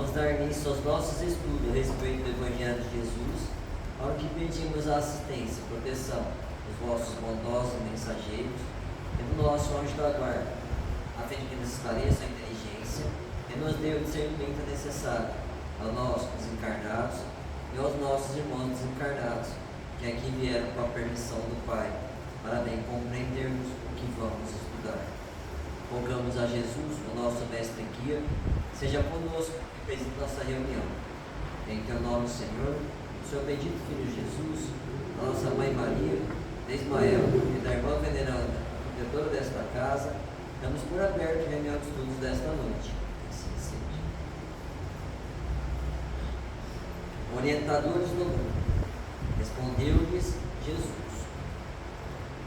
Vamos dar início aos nossos estudos a respeito do Evangelho de Jesus, ao que pedimos a assistência e proteção dos vossos bondosos mensageiros e do nosso anjo da guarda, a fim de que nos esclareça a inteligência e nos dê o discernimento necessário a nós, os encarnados, e aos nossos irmãos desencarnados, que aqui vieram com a permissão do Pai, para bem compreendermos o que vamos estudar. Rogamos a Jesus, o nosso mestre guia, seja conosco e preside nossa reunião. Em teu nome, Senhor, o seu bendito Filho Jesus, a nossa Mãe Maria, de Ismael e da irmã veneranda, protetora desta casa, damos por aberto a reunião de estudos desta noite. Assim seja. Orientadores do mundo. Respondeu-lhes Jesus: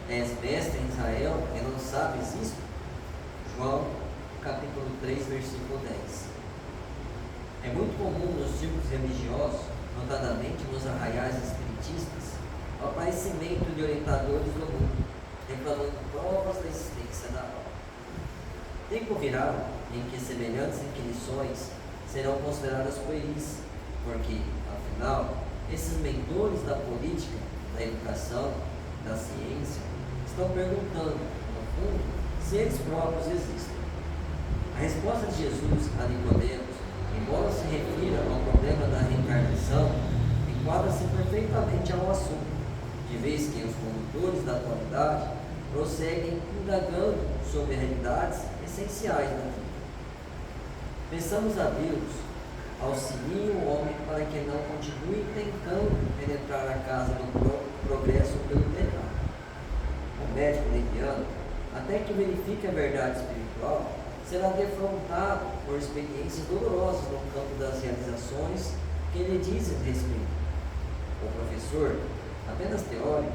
És mestre em Israel e não sabes isto? João, capítulo 3, versículo 10. É muito comum nos círculos religiosos, notadamente nos arraiais espiritistas, o aparecimento de orientadores do mundo, reclamando provas da existência da alma. Tempo virá em que semelhantes inquisições serão consideradas pueris, porque, afinal, esses mentores da política, da educação, da ciência, estão perguntando, no fundo, se eles próprios existem. A resposta de Jesus a Nicodemos, embora se refira ao problema da reencarnação, enquadra-se perfeitamente ao assunto, de vez que os condutores da atualidade prosseguem indagando sobre realidades essenciais da vida. Peçamos a Deus, auxilie o homem para que não continue tentando penetrar a casa do progresso pelo pecado. O médico leviano, até que verifique a verdade espiritual, será defrontado por experiências dolorosas no campo das realizações que lhe dizem respeito. O professor, apenas teórico,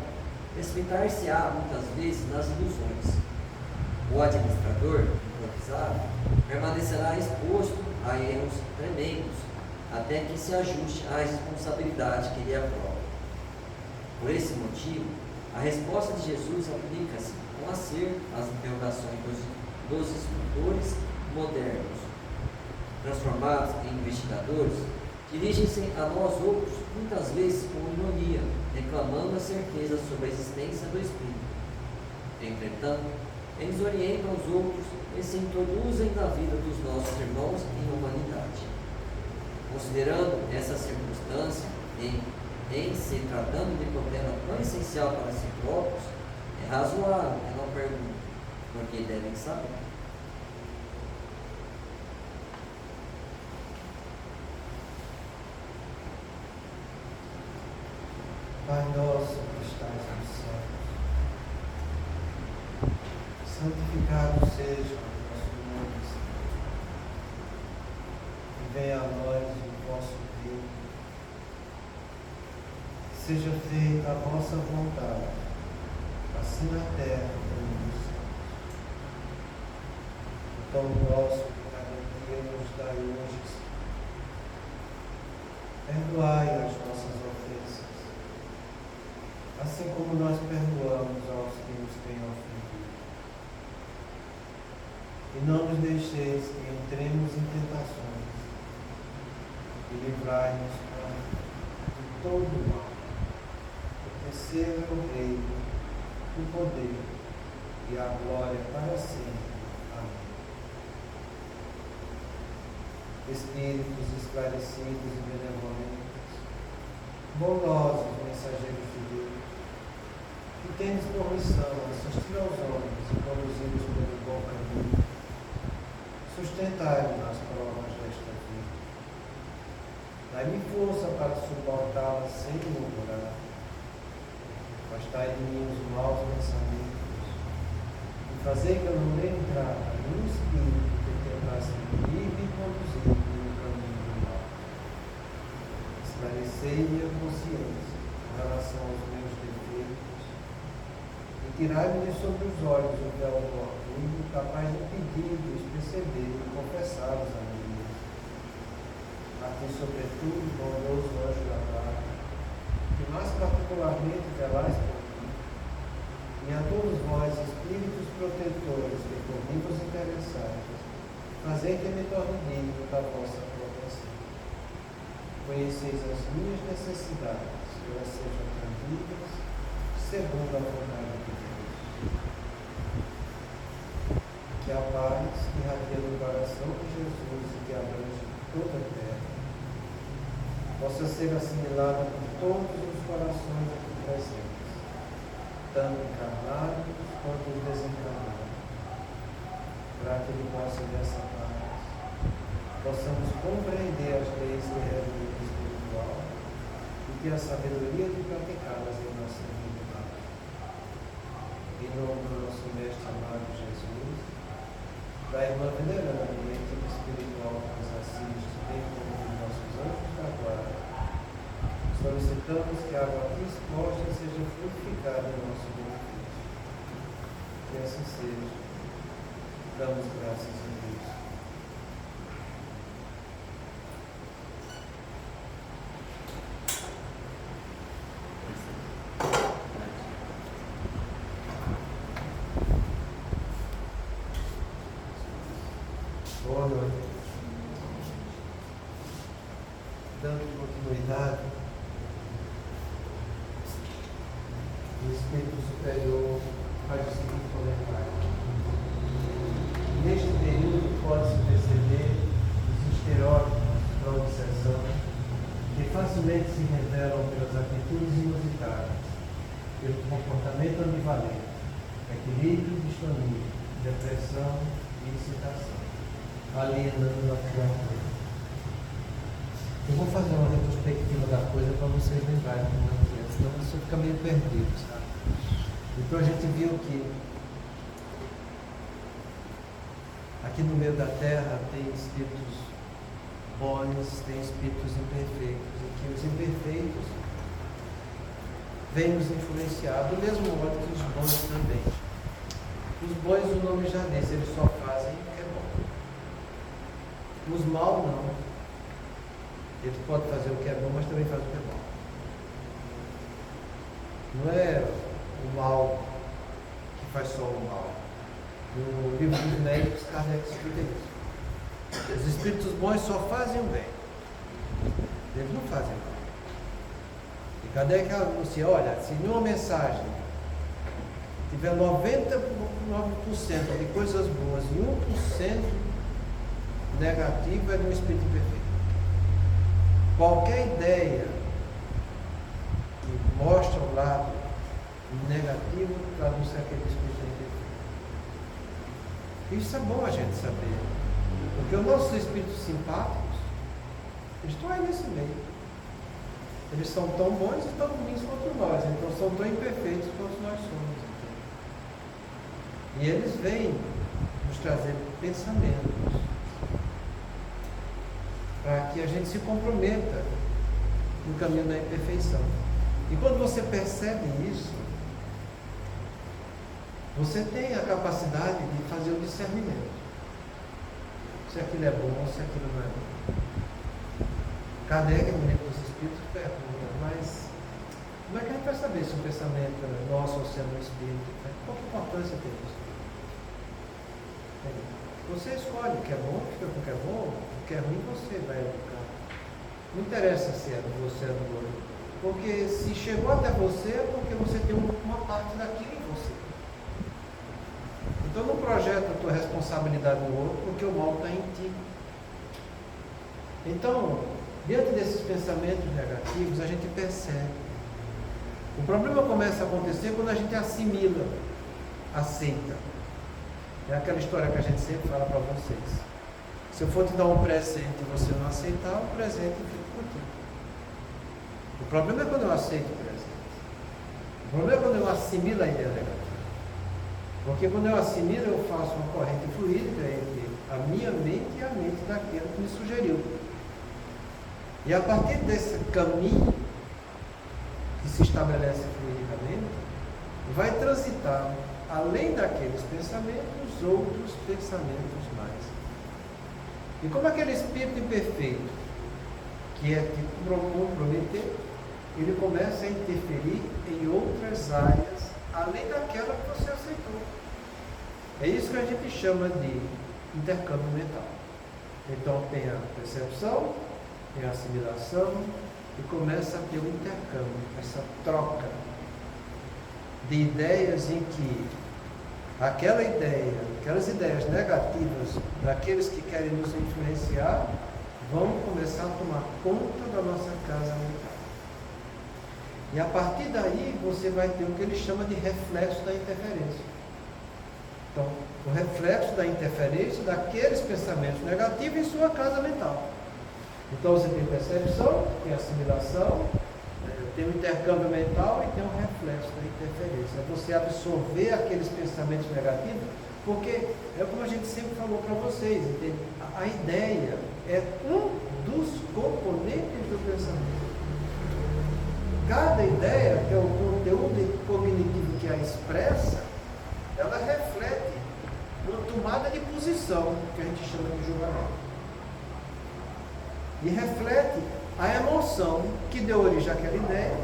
precipitar-se-á muitas vezes nas ilusões. O administrador, improvisado, permanecerá exposto a erros tremendos, até que se ajuste à responsabilidade que lhe aprova. Por esse motivo, a resposta de Jesus aplica-se com acerto às interrogações dos instrutores modernos. Transformados em investigadores, dirigem-se a nós outros muitas vezes com ironia, reclamando a certeza sobre a existência do Espírito. Entretanto, eles orientam os outros e se introduzem na vida dos nossos irmãos em humanidade. Considerando essa circunstância, em se tratando de problema tão essencial para si próprios, é razoável que não perguntem, porque devem saber. Pai nosso que estás nos céus, santificado seja o vosso nome, Senhor. E venha a nós o vosso reino. Seja feita a vossa vontade, assim na terra como nos céus. O pão nosso de cada dia nos dai hoje, Senhor. Perdoai as nossas ofensas, assim como nós perdoamos aos que nos têm ofendido. E não nos deixeis que entremos em tentações, e livrai-nos de todo o mal. Porque seu é o reino, o poder e a glória para sempre. Amém. Espíritos esclarecidos e benevolentes, bondosos mensageiros de Deus, que tendes por missão assistir aos homens e conduzi-los pelo bom caminho, sustentai-nos nas provas desta vida. Dai-me força para suportá-las sem murmurar. Afastai de mim os maus pensamentos e fazei que eu não entrar nenhum espírito que tentasse me conduzir no caminho do mal. Esclarecei-me a consciência com relação aos meus defeitos e tirai-me de sobre os olhos o véu do orgulho capaz de impedir-lhes perceber e confessá-los a mim mesmo. A ti, sobretudo, bondoso anjo da guarda, que mais particularmente velais por mim, e a todos vós, espíritos protetores que por mim vos interessais, fazei que me torne digno da vossa proteção. Conheceis as minhas necessidades, que elas sejam atendidas segundo a vontade de Deus. Que a paz que irradia do coração de Jesus e que abrange toda a terra possa ser assimilada por todos os corações aqui presentes, tanto encarnados quanto os desencarnados, para que debaixo dessa paz possamos compreender as leis que regem o mundo espiritual e ter a sabedoria de praticá-las em nossa vida. Em nome do nosso Mestre amado Jesus, da irmã veneranda e equipe espiritual que nos assiste, bem como dos nossos anjos da guarda, solicitamos que a água aqui exposta seja frutificada em nosso benefício. Que assim seja. Damos graças a Deus. Boa noite. Dando continuidade, o Espírito Superior faz o seguinte comentário. Neste período pode-se perceber os estereótipos da obsessão que facilmente se revelam pelas atitudes inusitadas, pelo comportamento ambivalente, equilíbrio e distonia, depressão e excitação, alienando a criatura. Eu vou fazer uma retrospectiva da coisa para vocês lembrarem como é, senão você fica meio perdido, sabe? Então a gente viu que aqui no meio da terra tem espíritos bons, tem espíritos imperfeitos, e que os imperfeitos vêm nos influenciar do mesmo modo que os bons também. Os bons, o nome já diz, eles só fazem o que é bom. Os maus não. Eles podem fazer o que é bom, mas também fazem o que é bom. Não é o mal que faz só o mal. No livro dos médicos, Kardec explica isso. Os espíritos bons só fazem o bem. Eles não fazem o mal. E Kardec anuncia, olha, se em uma mensagem tiver 99% de coisas boas e 1% negativo, é de um espírito imperfeito. Qualquer ideia que mostra o lado negativo, traduz aquele espírito imperfeito. Isso é bom a gente saber, porque os nossos espíritos simpáticos, eles estão aí nesse meio. Eles são tão bons e tão ruins quanto nós, então são tão imperfeitos quanto nós somos. Então. E eles vêm nos trazer pensamentos para que a gente se comprometa no caminho da imperfeição. E quando você percebe isso, você tem a capacidade de fazer o discernimento. Se aquilo é bom ou se aquilo não é bom. Kardec, no livro dos Espíritos, pergunta, mas como é que a gente vai saber se o pensamento é nosso ou se é do Espírito? Qual que importância tem isso? Você escolhe o que é bom, fica com o que é bom, o que é ruim você vai educar. Não interessa se é do você ou do outro. Porque se chegou até você é porque você tem uma parte daquilo em você. Então não projeta a tua responsabilidade no outro, porque o mal está em ti. Então, diante desses pensamentos negativos, a gente percebe. O problema começa a acontecer quando a gente assimila, aceita. É aquela história que a gente sempre fala para vocês. Se eu for te dar um presente e você não aceitar, o presente fica contigo. O problema é quando eu aceito o presente. O problema é quando eu assimilo a ideia negativa. Porque quando eu assimilo, eu faço uma corrente fluídica entre a minha mente e a mente daquele que me sugeriu. E a partir desse caminho que se estabelece fluidicamente, vai transitar, além daqueles pensamentos, outros pensamentos mais. E como aquele espírito imperfeito, que é te comprometer, ele começa a interferir em outras áreas, além daquela que você aceitou. É isso que a gente chama de intercâmbio mental. Então tem a percepção, em assimilação e começa a ter um intercâmbio, essa troca de ideias em que aquelas ideias negativas daqueles que querem nos influenciar vão começar a tomar conta da nossa casa mental. E a partir daí você vai ter o que ele chama de reflexo da interferência. Então, o reflexo da interferência daqueles pensamentos negativos em sua casa mental. Então você tem percepção, tem assimilação, tem o intercâmbio mental e tem o reflexo da interferência. É você absorver aqueles pensamentos negativos, porque é como a gente sempre falou para vocês, entende? A ideia é um dos componentes do pensamento. Cada ideia, que é o conteúdo cognitivo que a expressa, ela reflete uma tomada de posição, que a gente chama de julgamento. E reflete a emoção que deu origem àquela ideia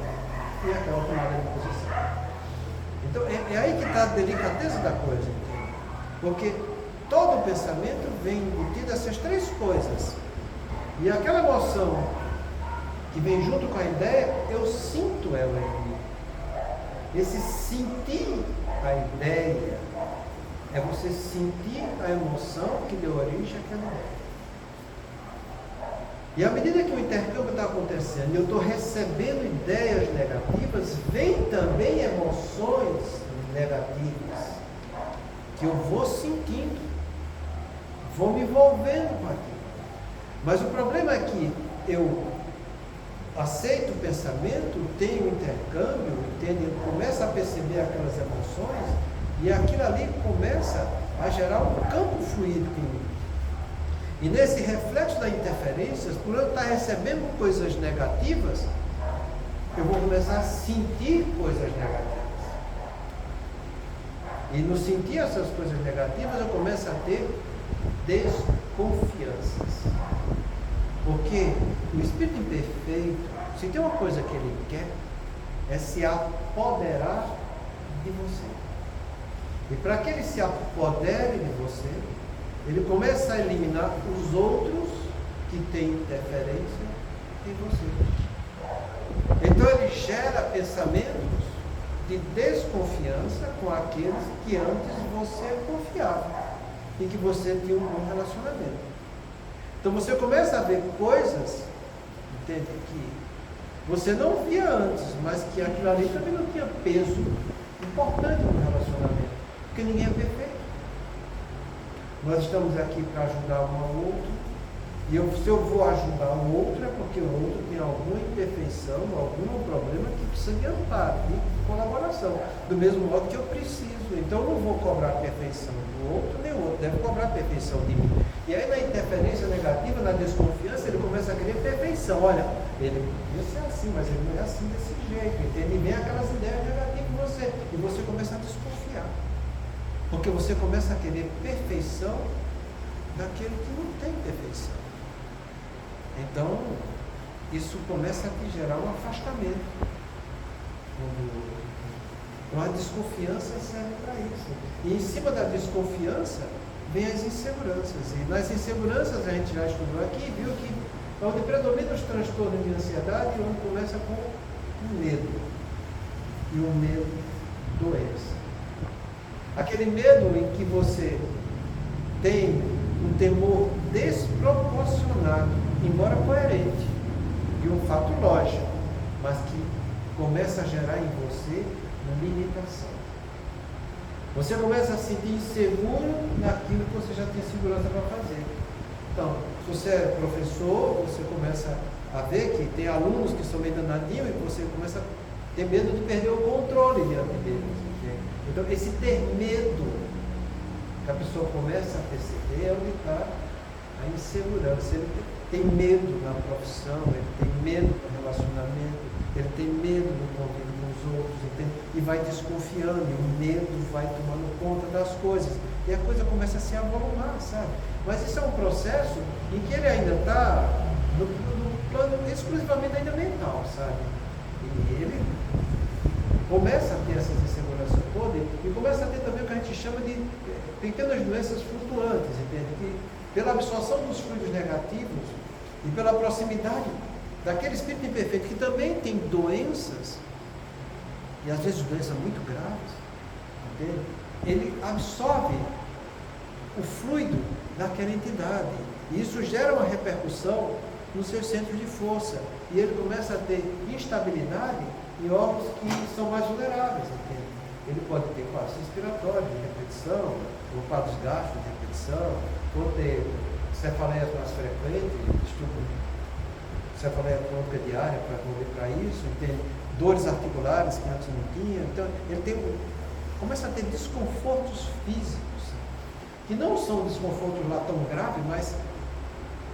e àquela tomada de posição. Então, é aí que está a delicadeza da coisa, entende? Porque todo pensamento vem embutido essas três coisas. E aquela emoção que vem junto com a ideia, eu sinto ela em mim. Esse sentir a ideia é você sentir a emoção que deu origem àquela ideia. E à medida que o intercâmbio está acontecendo e eu estou recebendo ideias negativas, vem também emoções negativas que eu vou sentindo, vou me envolvendo com aquilo. Mas o problema é que eu aceito o pensamento, tenho intercâmbio, entende? Eu começo a perceber aquelas emoções e aquilo ali começa a gerar um campo fluídico em mim. E nesse reflexo da interferência, por eu estar recebendo coisas negativas, eu vou começar a sentir coisas negativas. E no sentir essas coisas negativas, eu começo a ter desconfianças. Porque o Espírito imperfeito, se tem uma coisa que ele quer, é se apoderar de você. E para que ele se apodere de você, ele começa a eliminar os outros que têm interferência em você. Então ele gera pensamentos de desconfiança com aqueles que antes você confiava e que você tinha um bom relacionamento. Então você começa a ver coisas, entende, que você não via antes, mas que aquilo ali também não tinha peso importante no relacionamento, porque ninguém é perfeito. Nós estamos aqui para ajudar um ao outro, e se eu vou ajudar o outro é porque o outro tem alguma imperfeição, algum problema que precisa de amparo, de colaboração, do mesmo modo que eu preciso. Então eu não vou cobrar a perfeição do outro, nem o outro deve cobrar a perfeição de mim. E aí na interferência negativa, na desconfiança, ele começa a querer perfeição. Olha, ele podia ser assim, mas ele não é assim desse jeito, entende? E vem aquelas ideias negativas em você, e você começa a desconfiar. Porque você começa a querer perfeição daquele que não tem perfeição. Então, isso começa a te gerar um afastamento. Então, a desconfiança serve para isso. E em cima da desconfiança, vem as inseguranças. E nas inseguranças, a gente já estudou aqui, viu que onde predomina os transtornos de ansiedade, onde começa com o medo. E o medo doença. Aquele medo em que você tem um temor desproporcionado, embora coerente, e um fato lógico, mas que começa a gerar em você limitação. Você começa a se sentir inseguro naquilo que você já tem segurança para fazer. Então, se você é professor, você começa a ver que tem alunos que são meio danadinhos e você começa a ter medo de perder o controle diante deles. Então, esse ter medo que a pessoa começa a perceber é onde está a insegurança. Ele tem medo na profissão, ele tem medo no relacionamento, ele tem medo no convívio com os outros, entende? E vai desconfiando, e o medo vai tomando conta das coisas. E a coisa começa a se avolumar, sabe? Mas isso é um processo em que ele ainda está no plano exclusivamente ainda mental, sabe? E ele começa a ter essas inseguranças todas e começa a ter também o que a gente chama de pequenas doenças flutuantes, entende? Que pela absorção dos fluidos negativos, e pela proximidade daquele espírito imperfeito que também tem doenças, e às vezes doenças muito graves, entende? Ele absorve o fluido daquela entidade, e isso gera uma repercussão nos seus centros de força, e ele começa a ter instabilidade em órgãos que são mais vulneráveis, entende? Ele pode ter quadros respiratórios de repetição, ou quadros gástricos de repetição, ou ter cefaleias mais frequentes, cefaleia crônica diária para correr para isso, tem dores articulares que antes não tinha, então ele começa a ter desconfortos físicos, que não são desconfortos lá tão graves, mas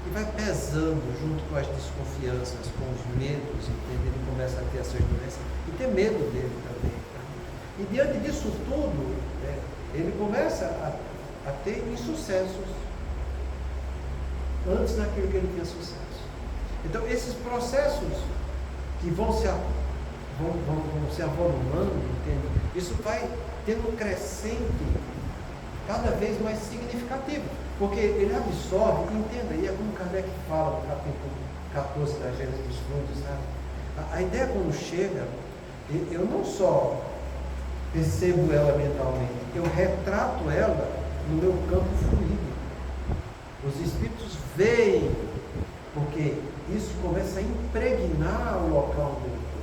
que vai pesando junto com as desconfianças, com os medos, entende? Ele começa a ter essas doenças e ter medo dele também. Tá? E diante disso tudo, ele começa a ter insucessos antes daquilo que ele tinha sucesso. Então, esses processos que vão se avolumando, entende? Isso vai tendo um crescente cada vez mais significativo, porque ele absorve, entenda, e é como Kardec fala no capítulo 14 da Gênese dos Fluidos, sabe? A ideia quando chega, eu não só percebo ela mentalmente, eu retrato ela no meu campo fluídico. Os espíritos veem, porque isso começa a impregnar o local onde eu estou.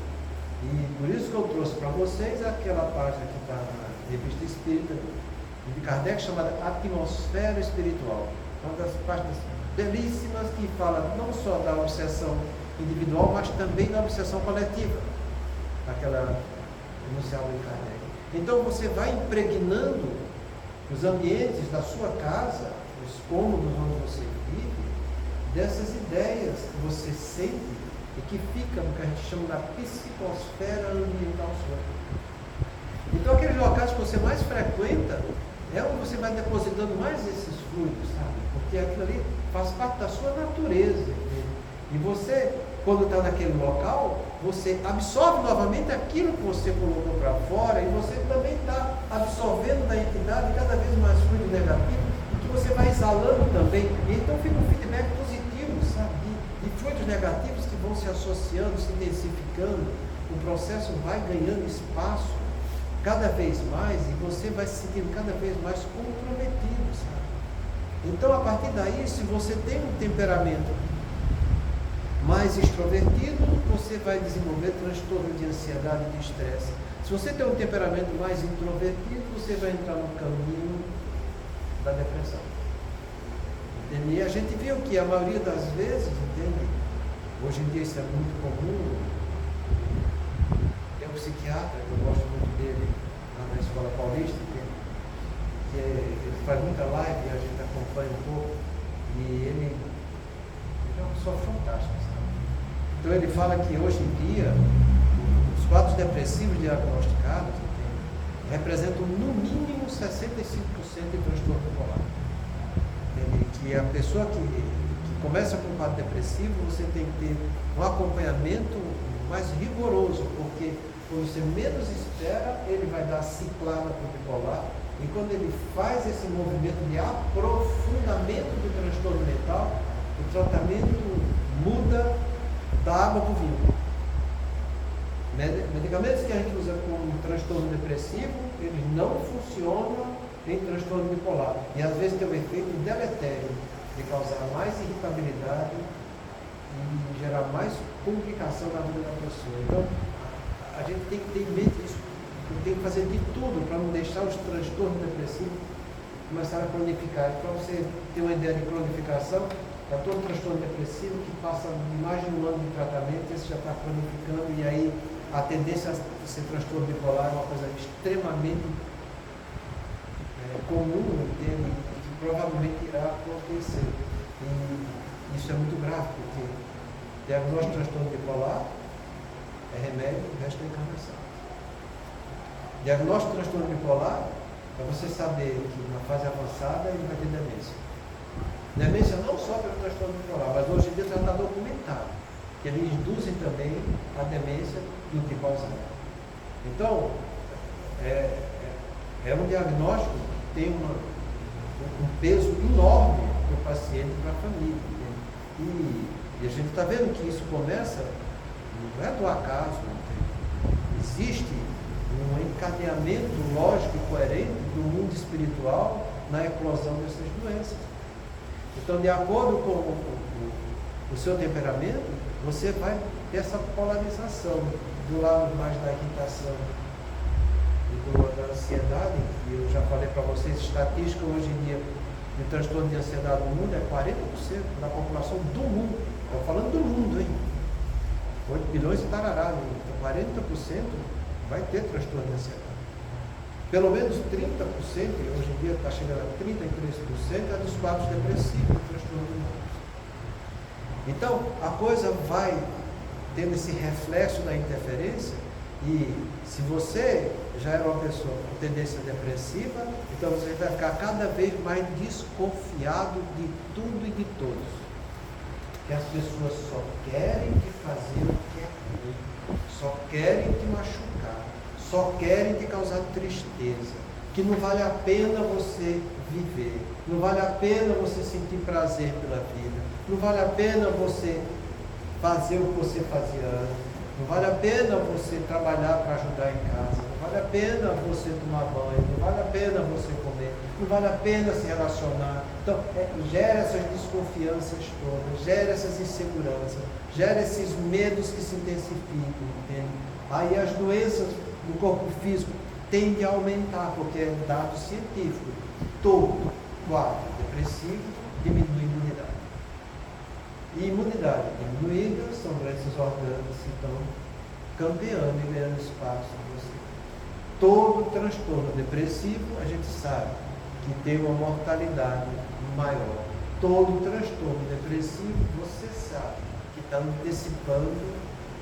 E por isso que eu trouxe para vocês aquela página que está na Revista Espírita de Kardec, chamada Atmosfera Espiritual. Uma das páginas belíssimas que fala não só da obsessão individual, mas também da obsessão coletiva, aquela enunciada de Kardec. Então você vai impregnando os ambientes da sua casa, os cômodos onde você vive, dessas ideias que você sente e que fica no que a gente chama da psicosfera ambiental sua. Então aqueles locais que você mais frequenta é onde você vai depositando mais esses fluidos, sabe? Porque aquilo ali faz parte da sua natureza. Entende? E você, quando está naquele local, você absorve novamente aquilo que você colocou para fora, e você também está absorvendo da entidade cada vez mais fluido negativo, e que você vai exalando também. E então fica um feedback positivo, sabe? De fluidos negativos que vão se associando, se intensificando, o processo vai ganhando espaço cada vez mais, e você vai se sentindo cada vez mais comprometido, sabe? Então, a partir daí, se você tem um temperamento mais extrovertido, você vai desenvolver transtorno de ansiedade e de estresse. Se você tem um temperamento mais introvertido, você vai entrar no caminho da depressão. Entende? E a gente viu que a maioria das vezes, entende? Hoje em dia isso é muito comum. Tem um psiquiatra, que eu gosto muito dele, lá na Escola Paulista, que ele faz muita live e a gente acompanha um pouco, e ele é uma pessoa fantástica, sabe? Então ele fala que hoje em dia os quadros depressivos diagnosticados, entende, representam no mínimo 65% de transtorno bipolar. Entende? Que a pessoa que começa com um quadro depressivo, você tem que ter um acompanhamento mais rigoroso, porque quando você menos espera, ele vai dar ciclada para o bipolar, e quando ele faz esse movimento de aprofundamento do transtorno mental, o tratamento muda da água para o vinho. Medicamentos que a gente usa como transtorno depressivo, eles não funcionam em transtorno bipolar, e às vezes tem um efeito deletério de causar mais irritabilidade e gerar mais complicação na vida da pessoa. Então, a gente tem que ter em mente isso, tem que fazer de tudo para não deixar os transtornos depressivos começar a cronificar. Para você ter uma ideia de cronificação, para todo transtorno depressivo que passa mais de um ano de tratamento, esse já está cronificando, e aí a tendência a ser transtorno bipolar é uma coisa extremamente comum, entende? Que provavelmente irá acontecer. E isso é muito grave, porque diagnóstico de transtorno bipolar é remédio o resto da encarnação. Diagnóstico de transtorno bipolar é você saber que na fase avançada ele vai ter demência. Demência não só pelo transtorno bipolar, mas hoje em dia já está documentado que eles induzem também a demência do tipo Alzheimer. Então, é um diagnóstico que tem um peso enorme para o paciente e para a família. Entende? E E a gente está vendo que isso começa, não é do acaso, existe um encadeamento lógico e coerente do mundo espiritual na eclosão dessas doenças. Então, de acordo com o seu temperamento, você vai ter essa polarização do lado mais da irritação e da ansiedade. E eu já falei para vocês, estatística hoje em dia de transtorno de ansiedade no mundo é 40% da população do mundo. Estou falando do mundo, hein? 8 bilhões e tarará, então 40% vai ter transtorno de ansiedade. Pelo menos 30%, hoje em dia está chegando a 33%, é dos quadros depressivos, transtorno de humor. Então, a coisa vai tendo esse reflexo da interferência, e se você já era uma pessoa com tendência depressiva, então você vai ficar cada vez mais desconfiado de tudo e de todos. Que as pessoas só querem te fazer o que é ruim, só querem te machucar, só querem te causar tristeza, que não vale a pena você viver, não vale a pena você sentir prazer pela vida, não vale a pena você fazer o que você fazia antes, não vale a pena você trabalhar para ajudar em casa, não vale a pena você tomar banho, não vale a pena você comer, não vale a pena se relacionar. Então, gera essas desconfianças todas, gera essas inseguranças, gera esses medos que se intensificam, entende? Aí as doenças do corpo físico tendem a aumentar, porque é um dado científico. Todo quadro depressivo diminui a imunidade. E imunidade diminuída são doenças orgânicas que estão campeando e ganhando espaço em você. Todo transtorno depressivo, a gente sabe que tem uma mortalidade maior. Todo transtorno depressivo, você sabe que está antecipando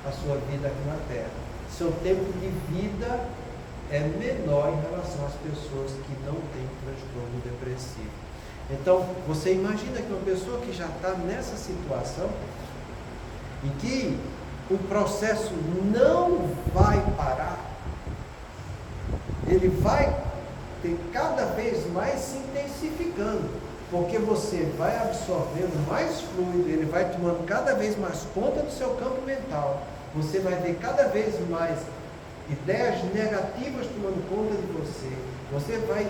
a sua vida aqui na Terra. Seu tempo de vida é menor em relação às pessoas que não têm transtorno depressivo. Então, você imagina que uma pessoa que já está nessa situação, em que o processo não vai parar, ele vai ter cada vez mais se intensificando, porque você vai absorvendo mais fluido, ele vai tomando cada vez mais conta do seu campo mental, você vai ver cada vez mais ideias negativas tomando conta de você, você vai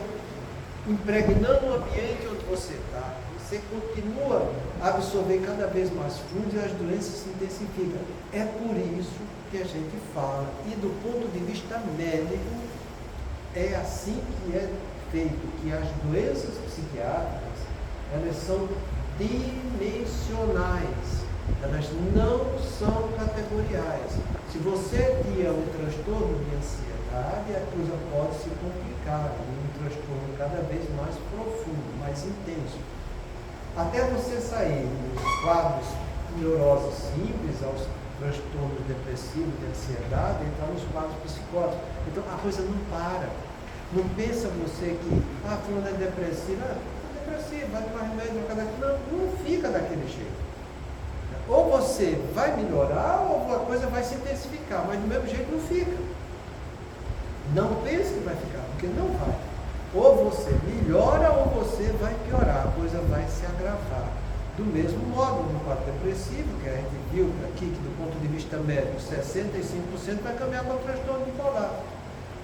impregnando o ambiente onde você está, você continua a absorver cada vez mais fluido e as doenças se intensificam. É por isso que a gente fala, e do ponto de vista médico, é assim que é feito, que as doenças psiquiátricas, elas são dimensionais, elas não são categoriais. Se você tinha um transtorno de ansiedade, a coisa pode se complicar, um transtorno cada vez mais profundo, mais intenso. Até você sair dos quadros de neurose simples aos transtornos depressivos, de ansiedade, entrar nos quadros psicóticos. Então a coisa não para. Não pensa você que, fulano é depressivo, vai tomar remédio, não fica daquele jeito. Ou você vai melhorar, ou a coisa vai se intensificar, mas do mesmo jeito não fica. Não pense que vai ficar, porque não vai. Ou você melhora, ou você vai piorar, a coisa vai se agravar. Do mesmo modo, no quadro depressivo, que a gente viu aqui, que do ponto de vista médico, 65% vai caminhar para o transtorno bipolar.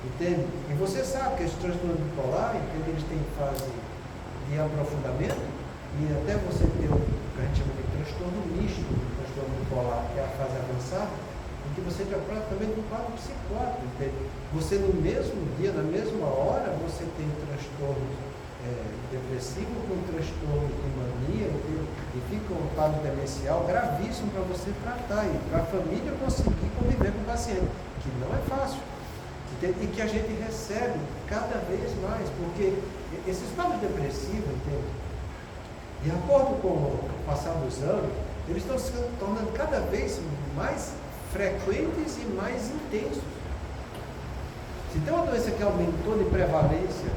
Entende? E você sabe que esse transtorno bipolar, entende? Eles têm fase de aprofundamento, e até você ter o que a gente chama de transtorno místico, transtorno bipolar, que é a fase avançada, em que você já praticamente um quadro psicótico, entende? Você no mesmo dia, na mesma hora, você tem transtorno depressivo com transtorno de mania, e fica um quadro demencial gravíssimo para você tratar, e para a família conseguir conviver com o paciente, que não é fácil, entende? E que a gente recebe cada vez mais, porque esses quadros depressivos, entende? De acordo com o passar dos anos, eles estão se tornando cada vez mais frequentes e mais intensos. Se tem uma doença que aumentou de prevalência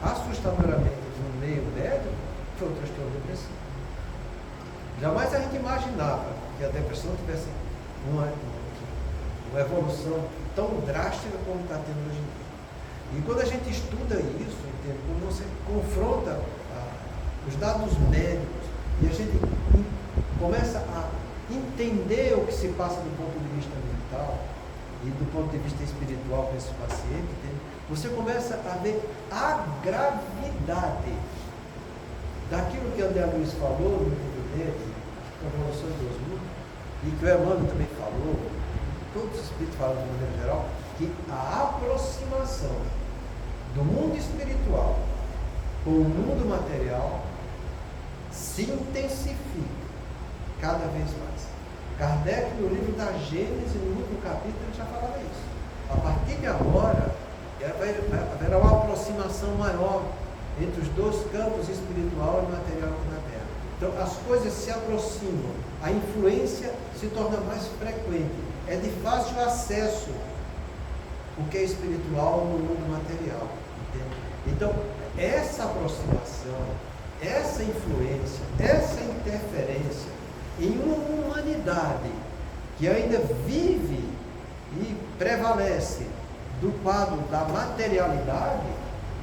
assustadoramente no meio médico, foi o transtorno depressivo. Jamais a gente imaginava que a depressão tivesse uma evolução tão drástica como está tendo hoje em dia. E quando a gente estuda isso, entende? Quando você confronta os dados médicos e a gente começa a entender o que se passa do ponto de vista mental e do ponto de vista espiritual com esse paciente, entende? Você começa a ver a gravidade daquilo que André Luiz falou no livro dele, Revoluções dos Mundos, e que o Emmanuel também falou, todos os espíritos falam de maneira geral, que a aproximação do mundo espiritual com o mundo material se intensifica cada vez mais. Kardec, no livro da Gênesis, no último capítulo, ele já falava isso. A partir de agora, haverá uma aproximação maior entre os dois campos, espiritual e material aqui na Terra. Então, as coisas se aproximam, a influência se torna mais frequente, é de fácil acesso o que é espiritual no mundo material. Entende? Então, essa aproximação, essa influência, essa interferência em uma humanidade que ainda vive e prevalece do quadro da materialidade,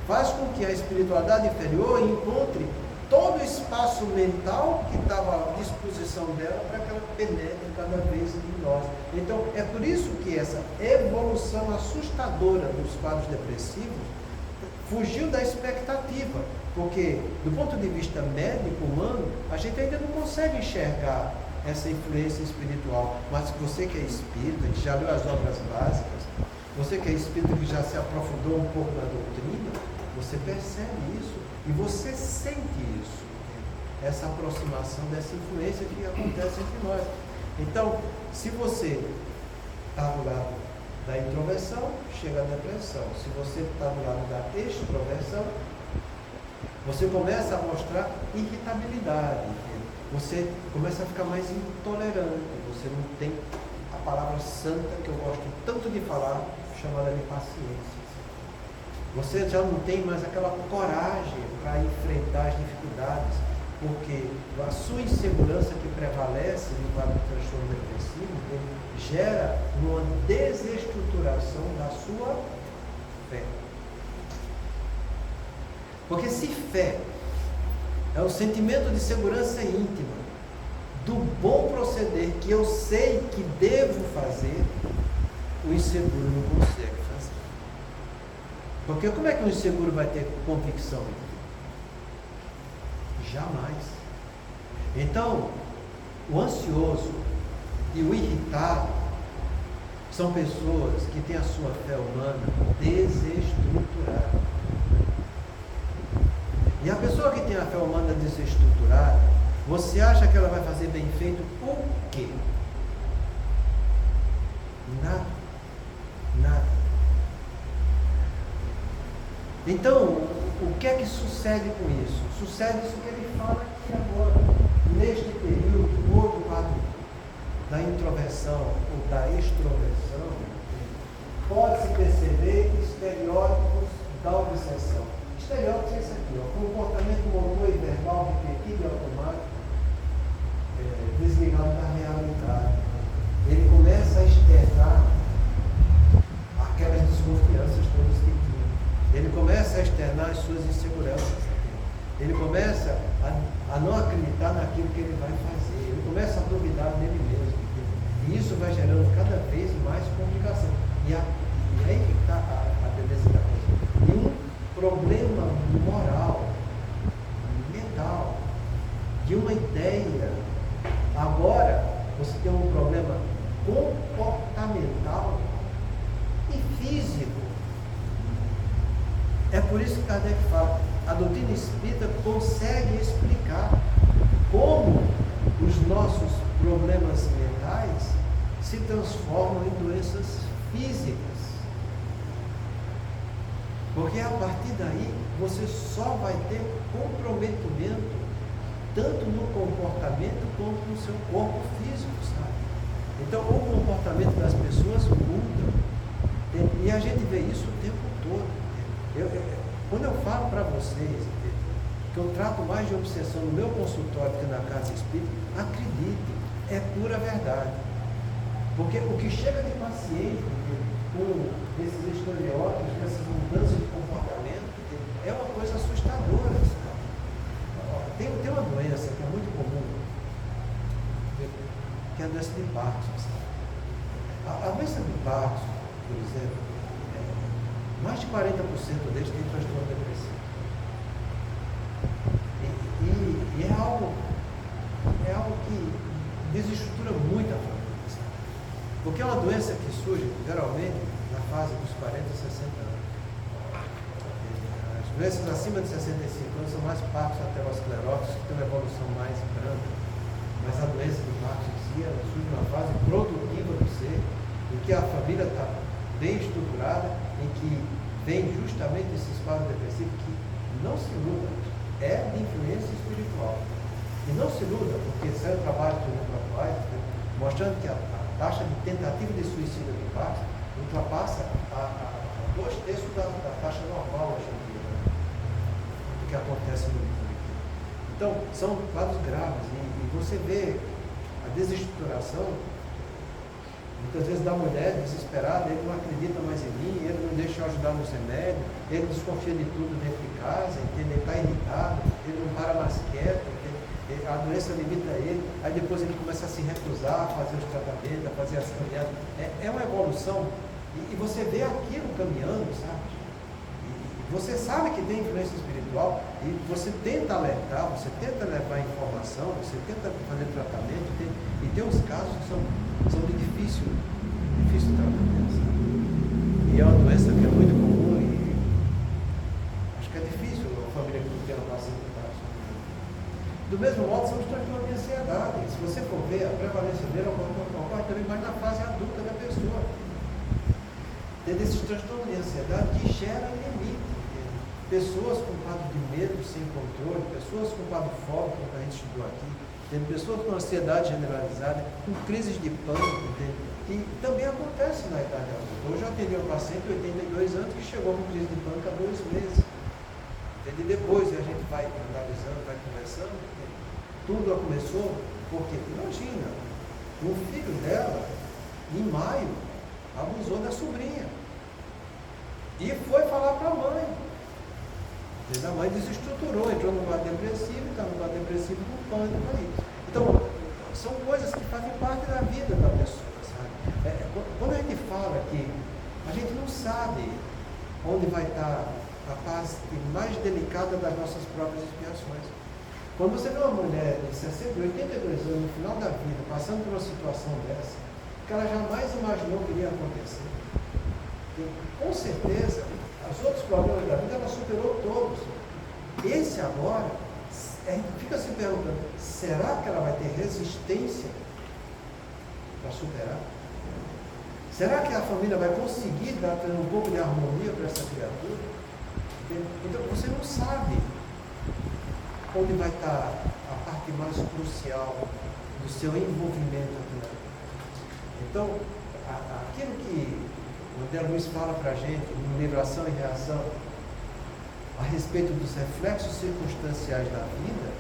faz com que a espiritualidade inferior encontre todo o espaço mental que estava à disposição dela para que ela penetre cada vez em nós. Então, é por isso que essa evolução assustadora dos quadros depressivos fugiu da expectativa, porque, do ponto de vista médico humano, a gente ainda não consegue enxergar essa influência espiritual. Mas você que é espírita, que já leu as obras básicas, você que é espírita, que já se aprofundou um pouco na doutrina, você percebe isso e você sente isso, essa aproximação dessa influência que acontece entre nós. Então, se você está do lado da introversão, chega à depressão. Se você está do lado da extroversão, você começa a mostrar irritabilidade, você começa a ficar mais intolerante, você não tem a palavra santa que eu gosto tanto de falar, chamada de paciência. Você já não tem mais aquela coragem para enfrentar as dificuldades, porque a sua insegurança que prevalece no quadro de transtorno depressivo gera uma desestruturação da sua fé. Porque se fé é o sentimento de segurança íntima, do bom proceder que eu sei que devo fazer, o inseguro não consegue fazer. Porque como é que o inseguro vai ter convicção? Jamais. Então, o ansioso e o irritado são pessoas que têm a sua fé humana desestruturada. E a pessoa que tem a fé humana desestruturada, você acha que ela vai fazer bem feito o quê? Nada. Nada. Então, o que é que sucede com isso? Sucede isso que ele fala aqui agora. Neste período, outro quadro da introversão ou da extroversão, pode-se perceber estereótipos da obsessão. Estereótipos é isso aqui, ó, comportamento motor e verbal repetido e automático, desligado da realidade. Ele começa a externar aquelas desconfianças todas que tinha. Ele começa a externar as suas inseguranças. Ele começa a não acreditar naquilo que ele vai fazer. Ele começa a duvidar dele mesmo. E isso vai gerando cada vez mais complicação. E aí que está a beleza da coisa. E um problema moral, mental, de uma ideia. Agora, você tem um problema comportamental e físico. É por isso que Kardec fala, a doutrina espírita consegue explicar como os nossos problemas mentais se transformam em doenças físicas. Porque a partir daí você só vai ter comprometimento tanto no comportamento quanto no seu corpo físico, sabe? Então o comportamento das pessoas muda. E a gente vê isso o tempo todo. Quando eu falo para vocês que eu trato mais de obsessão no meu consultório que na casa espírita, acredite, é pura verdade. Porque o que chega de paciente com esses estereótipos, essas mudanças de comportamento, é uma coisa assustadora. Sabe? Tem uma doença que é muito comum, que é a doença de Parkinson. A doença de Parkinson, por exemplo, mais de 40% deles tem transtorno depressivo. E é algo que desestrutura muito a família. Sabe? Porque é uma doença que surge, geralmente, na fase dos 40 e 60 anos. As doenças acima de 65 anos são mais Parkinson ateroscleróticos, que tem uma evolução mais branda. Mas a doença de Parkinson em si, ela surge numa fase produtiva do ser, em que a família está bem estruturada, em que vem justamente esses quadros depressivos que não se iluda, é de influência espiritual. E não se iluda, porque saiu trabalho do mundo atuais, mostrando que a taxa de tentativa de suicídio do Parkinson ultrapassa a 2/3 da taxa normal hoje em dia, né? Do que acontece no mundo. Então, são quadros graves, e você vê a desestruturação, muitas vezes da mulher desesperada, ele não acredita mais em mim, ele não deixa eu ajudar nos remédios, ele desconfia de tudo dentro de casa, ele está irritado, ele não para mais quieto, a doença limita ele, aí depois ele começa a se recusar a fazer os tratamentos, a fazer as caminhadas. É uma evolução, e você vê aquilo caminhando, sabe? E você sabe que tem influência espiritual, e você tenta alertar, você tenta levar informação, você tenta fazer tratamento, e tem uns casos que são de difícil tratamento. Sabe? E é uma doença que é muito comum, e acho que é difícil a família que não tem uma paciente com Parkinson. Do mesmo modo, são os transtornos de ansiedade. Se você for ver, a prevalência dele ocorre também mais na fase adulta da pessoa. Tem esses transtornos de ansiedade que geram limite. Pessoas com quadro de medo sem controle, pessoas com quadro fóbico, como a gente estudou aqui, tem pessoas com ansiedade generalizada, com crises de pânico, que também acontece na idade adulta. Hoje eu atendi um paciente de 82 anos que chegou com crise de pânico há 2 meses. E depois a gente vai analisando, vai conversando, tudo começou, porque imagina, o filho dela, em maio, abusou da sobrinha. E foi falar para a mãe. A mãe desestruturou, entrou no quadro depressivo, está no quadro depressivo com pânico aí. Então, são coisas que fazem parte da vida da pessoa, sabe? Quando a gente fala que a gente não sabe onde vai estar a parte mais delicada das nossas próprias expiações. Quando você vê uma mulher de 60, 82 anos, no final da vida, passando por uma situação dessa, que ela jamais imaginou que iria acontecer, e, com certeza, os outros problemas da vida ela superou todos. Esse agora, a gente fica se perguntando, será que ela vai ter resistência para superar? Será que a família vai conseguir dar um pouco de harmonia para essa criatura? Então você não sabe onde vai estar a parte mais crucial do seu envolvimento aqui. Então, aquilo que o André Luiz fala para a gente no livro Ação e Reação, a respeito dos reflexos circunstanciais da vida,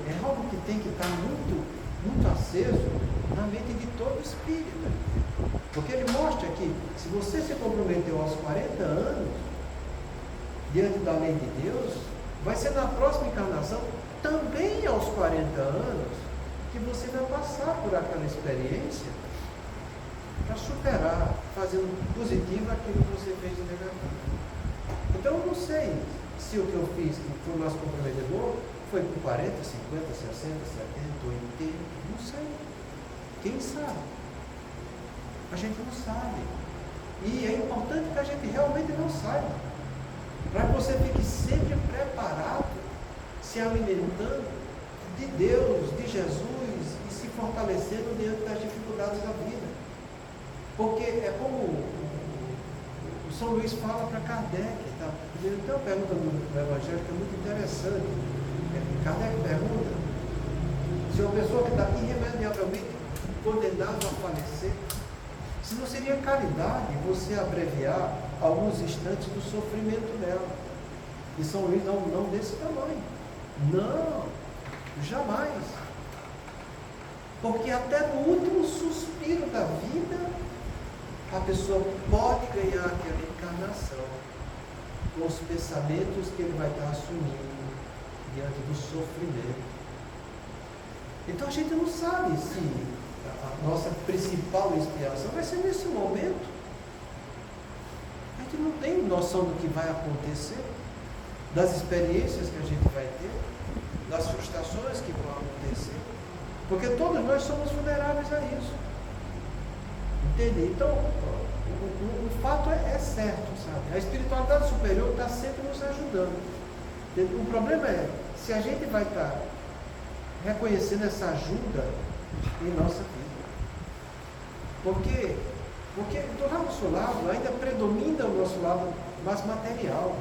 é algo que tem que estar muito, muito aceso na mente de todo espírita. Porque ele mostra que, se você se comprometeu aos 40 anos, diante da lei de Deus, vai ser na próxima encarnação, também aos 40 anos, que você vai passar por aquela experiência para superar, fazendo positivo aquilo que você fez de negativo. Então eu não sei se o que eu fiz, que foi mais comprometedor, foi por 40, 50, 60, 70, 80, não sei. Quem sabe? A gente não sabe. E é importante que a gente realmente não saiba. Para que você fique sempre preparado, se alimentando de Deus, de Jesus, e se fortalecendo diante das dificuldades da vida. Porque é como o São Luís fala para Kardec. Tá? Ele tem uma pergunta no Evangelho que é muito interessante. Kardec pergunta se uma pessoa que está irremediavelmente condenada a falecer, se não seria caridade você abreviar alguns instantes do sofrimento dela. E São Luís não desse tamanho. Não, jamais. Porque até no último suspiro da vida, a pessoa pode ganhar aquela encarnação com os pensamentos que ele vai estar assumindo diante do sofrimento. Então a gente não sabe se principal expiação, vai ser nesse momento. A gente não tem noção do que vai acontecer, das experiências que a gente vai ter, das frustrações que vão acontecer, porque todos nós somos vulneráveis a isso. Entende? Então, o fato é certo, sabe? A espiritualidade superior está sempre nos ajudando. O problema é se a gente vai estar reconhecendo essa ajuda em nossa vida. Porque do nosso lado ainda predomina o nosso lado mais material,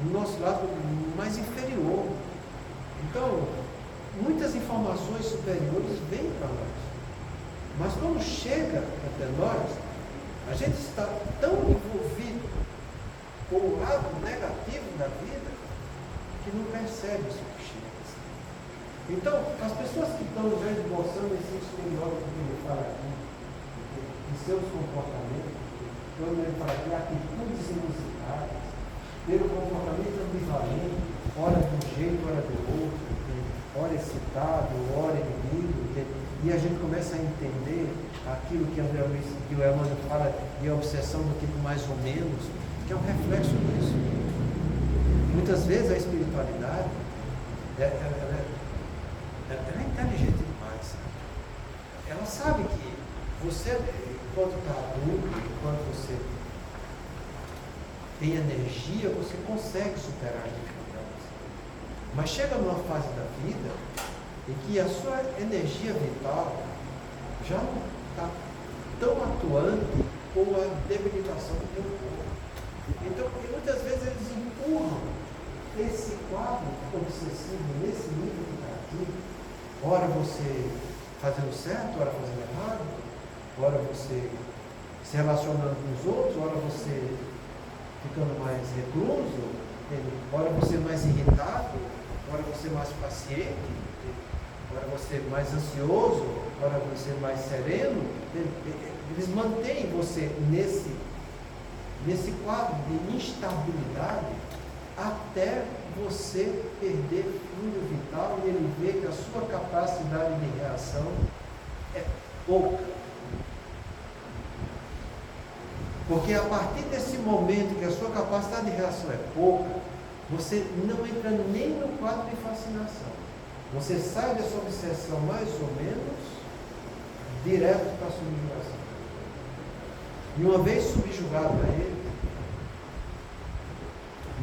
o nosso lado mais inferior. Então, muitas informações superiores vêm para nós. Mas quando chega até nós, a gente está tão envolvido com o lado negativo da vida que não percebe isso que chega. Então, as pessoas que estão já esboçando esse estereótipo que ele fala aqui, de seus comportamentos, quando ele fala aqui, atitudes inusitadas, pelo comportamento ambivalente, ora de um jeito, ora do outro, ora excitado, ora inimigo, e a gente começa a entender aquilo que o Emmanuel fala de obsessão do tipo mais ou menos, que é um reflexo disso. Muitas vezes a espiritualidade ela é inteligente demais, sabe? Ela sabe que você, enquanto está adulto, enquanto você tem energia, você consegue superar as dificuldades. Mas chega numa fase da vida em que a sua energia vital já não está tão atuante como a debilitação do teu corpo. Então, muitas vezes eles empurram esse quadro obsessivo nesse nível que está aqui. Ora você fazendo certo, ora fazendo errado, ora você se relacionando com os outros, ora você ficando mais recluso, ora você mais irritado, ora você mais paciente, ora você mais ansioso, ora você mais sereno. Eles mantêm você nesse quadro de instabilidade até você perder fluido vital e ele vê que a sua capacidade de reação é pouca. Porque a partir desse momento que a sua capacidade de reação é pouca, você não entra nem no quadro de fascinação. Você sai dessa obsessão mais ou menos direto para a subjugação. E uma vez subjugado a ele,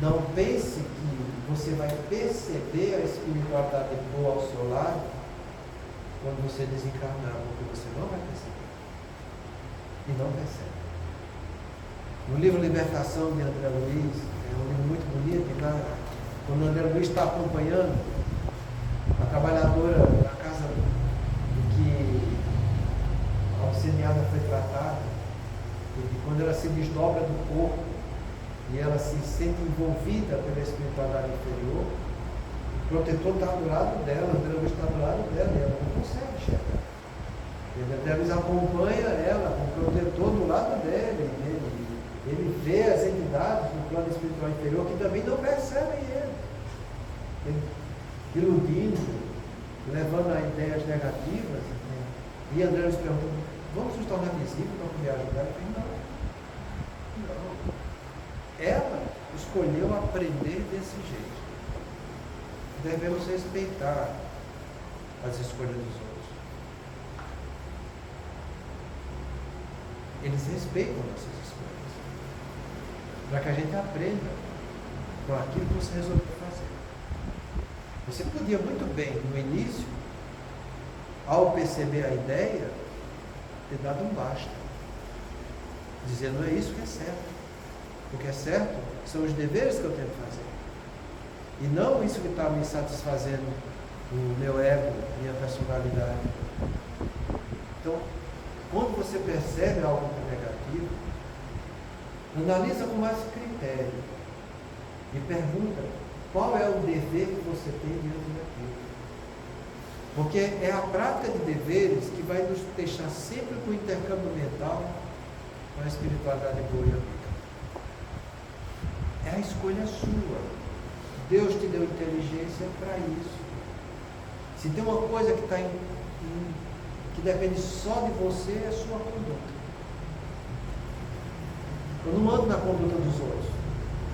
não pense que você vai perceber a espiritualidade boa ao seu lado quando você desencarnar, porque você não vai perceber. E não percebe. No livro Libertação de André Luiz, é um livro muito bonito, e lá, quando André Luiz está acompanhando a trabalhadora na casa em que a obsceniada foi tratada, e quando ela se desdobra do corpo e ela se sente envolvida pela espiritualidade inferior, o protetor está do lado dela, André Luiz está do lado dela, e ela não consegue chegar. André Luiz acompanha ela com o protetor do lado dele. Ele vê as entidades do plano espiritual inferior que também não percebem ele, iludindo, levando a ideias negativas. E André nos perguntou: vamos nos tornar visíveis para poder ajudar? Eu falei: não. Ela escolheu aprender desse jeito. Devemos respeitar as escolhas dos outros. Eles respeitam nossas escolhas, para que a gente aprenda com aquilo que você resolveu fazer. Você podia muito bem, no início, ao perceber a ideia, ter dado um basta, dizer: não é isso que é certo. O que é certo são os deveres que eu tenho que fazer, e não isso que está me satisfazendo o meu ego, minha personalidade. Então, quando você percebe algo que é negativo, analisa com mais critério e pergunta qual é o dever que você tem diante daquilo. Porque é a prática de deveres que vai nos deixar sempre com o intercâmbio mental com a espiritualidade boa e amiga. É a escolha sua. Deus te deu inteligência para isso. Se tem uma coisa que que depende só de você é a sua conduta. Eu não mando na conduta dos outros,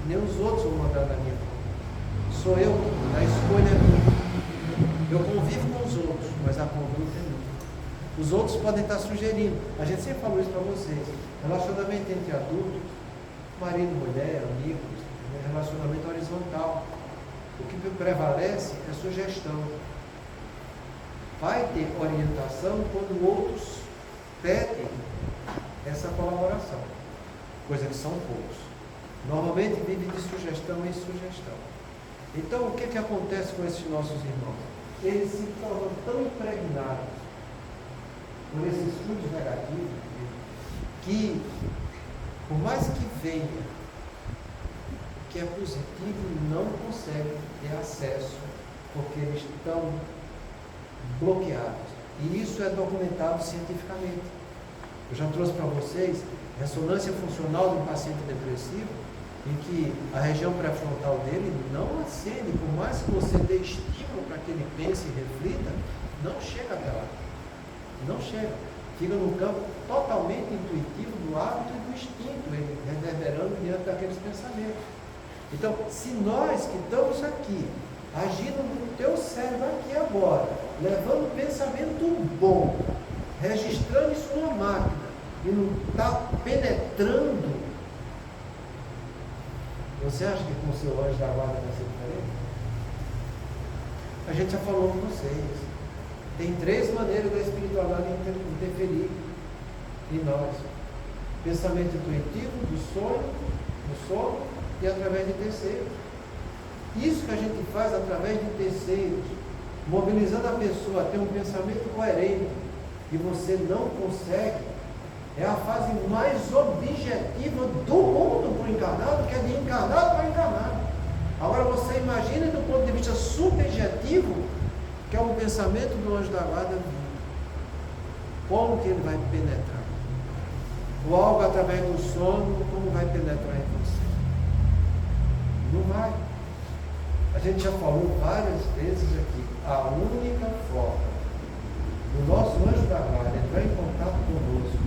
nem os outros vão mandar na minha conduta. Sou eu, a escolha é minha. Eu convivo com os outros, mas a conduta é minha. Os outros podem estar sugerindo. A gente sempre falou isso para vocês. Relacionamento entre adultos, marido, mulher, amigos, relacionamento horizontal. O que prevalece é sugestão. Vai ter orientação quando outros pedem essa colaboração, coisa que são poucos. Normalmente vive de sugestão em sugestão. Então, o que acontece com esses nossos irmãos? Eles se tornam tão impregnados por esses fluxos negativos que, por mais que venha, que é positivo, não conseguem ter acesso, porque eles estão bloqueados. E isso é documentado cientificamente. Eu já trouxe para vocês ressonância funcional de um paciente depressivo, em que a região pré-frontal dele não acende, por mais que você dê estímulo para que ele pense e reflita, não chega até lá. Não chega. Fica num campo totalmente intuitivo do hábito e do instinto, ele reverberando diante daqueles pensamentos. Então, se nós que estamos aqui, agindo no teu cérebro aqui agora, levando pensamento bom, registrando isso numa máquina, e não está penetrando, você acha que com o seu anjo da guarda vai ser diferente? A gente já falou com vocês. Tem 3 maneiras da espiritualidade interferir em nós. Pensamento intuitivo, do sono e através de terceiros. Isso que a gente faz através de terceiros, mobilizando a pessoa a ter um pensamento coerente, e você não consegue, é a fase mais objetiva do mundo para o encarnado, que é de encarnado para encarnado. Agora você imagina do ponto de vista subjetivo, que é um pensamento do anjo da guarda, como que ele vai penetrar? Ou algo através do sono, como vai penetrar em você? Não vai. A gente já falou várias vezes aqui, a única forma do nosso anjo da guarda entrar em contato conosco,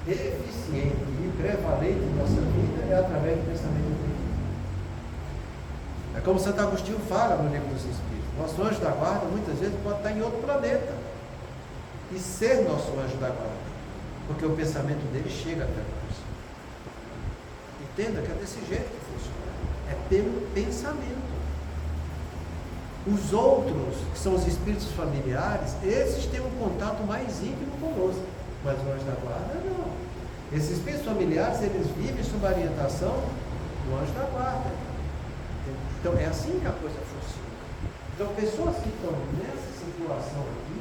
eficiente e prevalente em nossa vida, é através do pensamento intuitivo. É como Santo Agostinho fala no Livro dos Espíritos. Nosso anjo da guarda muitas vezes pode estar em outro planeta e ser nosso anjo da guarda, porque o pensamento dele chega até nós. Entenda que é desse jeito que funciona. É pelo pensamento. Os outros, que são os espíritos familiares, esses têm um contato mais íntimo conosco. Mas o anjo da guarda não. Esses espíritos familiares, eles vivem sob a orientação do anjo da guarda. Então é assim que a coisa funciona. Então pessoas que estão nessa situação aqui,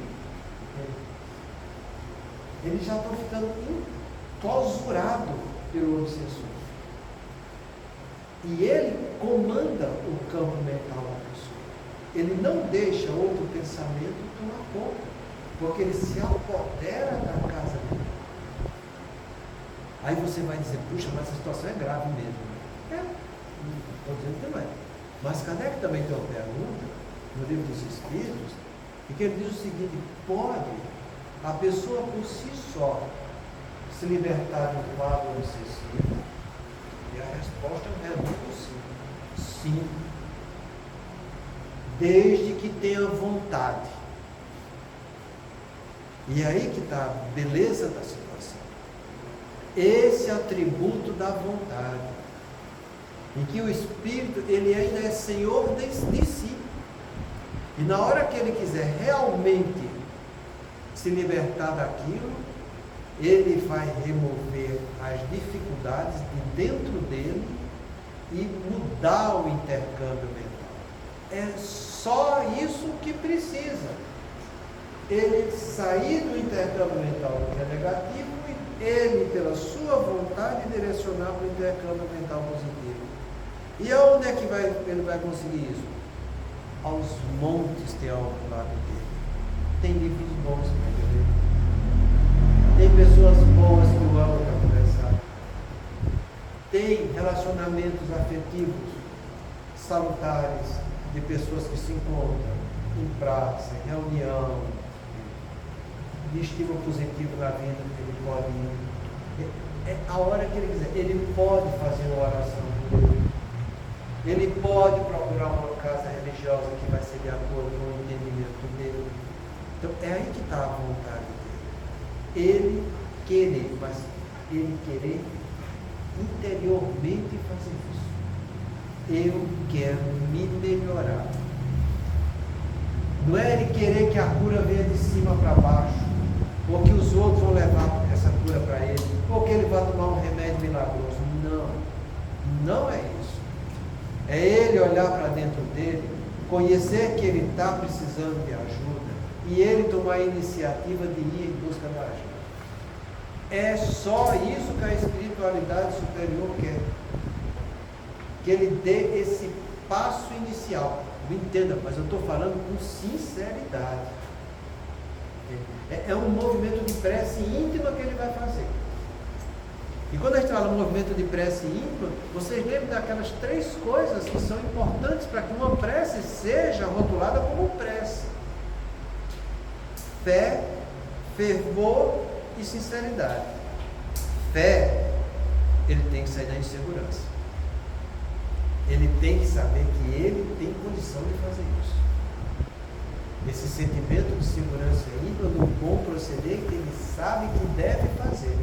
eles já estão ficando enclausurados pelo obsessor. E ele comanda o campo mental da pessoa. Ele não deixa outro pensamento tomar conta, porque ele se apodera da casa dele. Aí você vai dizer, puxa, mas essa situação é grave mesmo. É, não estou dizendo que não é. Mas Kardec também tem uma pergunta, no Livro dos Espíritos, e que ele diz o seguinte: pode a pessoa por si só se libertar de um quadro obsessivo? E a resposta é um redondo sim. Sim. Desde que tenha vontade. E aí que está a beleza da situação. Esse atributo da vontade, em que o Espírito, ele ainda é senhor de si. E na hora que ele quiser realmente se libertar daquilo, ele vai remover as dificuldades de dentro dele e mudar o intercâmbio mental. É só isso que precisa. Ele sair do intercâmbio mental que é negativo e ele, pela sua vontade, direcionar para o intercâmbio mental positivo. E aonde é que ele vai conseguir isso? Aos montes tem ao lado dele. Tem livros bons para ler. Tem pessoas boas que o amam para conversar. Tem relacionamentos afetivos salutares de pessoas que se encontram em praça, em reunião. de estímulo positivo na vida, ele pode ir. É a hora que ele quiser. Ele pode fazer uma oração por ele. Ele pode procurar uma casa religiosa que vai ser de acordo com o entendimento dele. Então é aí que está a vontade dele. Ele querer, mas ele querer interiormente fazer isso. Eu quero me melhorar. Não é ele querer que a cura venha de cima para baixo, ou que os outros vão levar essa cura para ele, ou que ele vai tomar um remédio milagroso. Não, não é isso. É ele olhar para dentro dele, conhecer que ele está precisando de ajuda, e ele tomar a iniciativa de ir em busca da ajuda. É só isso que a espiritualidade superior quer. Que ele dê esse passo inicial. Me entenda, mas eu estou falando com sinceridade. É um movimento de prece íntima que ele vai fazer. E quando a gente fala movimento de prece íntima, vocês lembram daquelas 3 coisas que são importantes para que uma prece seja rotulada como prece: fé, fervor e sinceridade. Fé, ele tem que sair da insegurança. Ele tem que saber que ele tem condição de fazer isso. Esse sentimento de segurança íntima, do bom proceder, que ele sabe que deve fazer.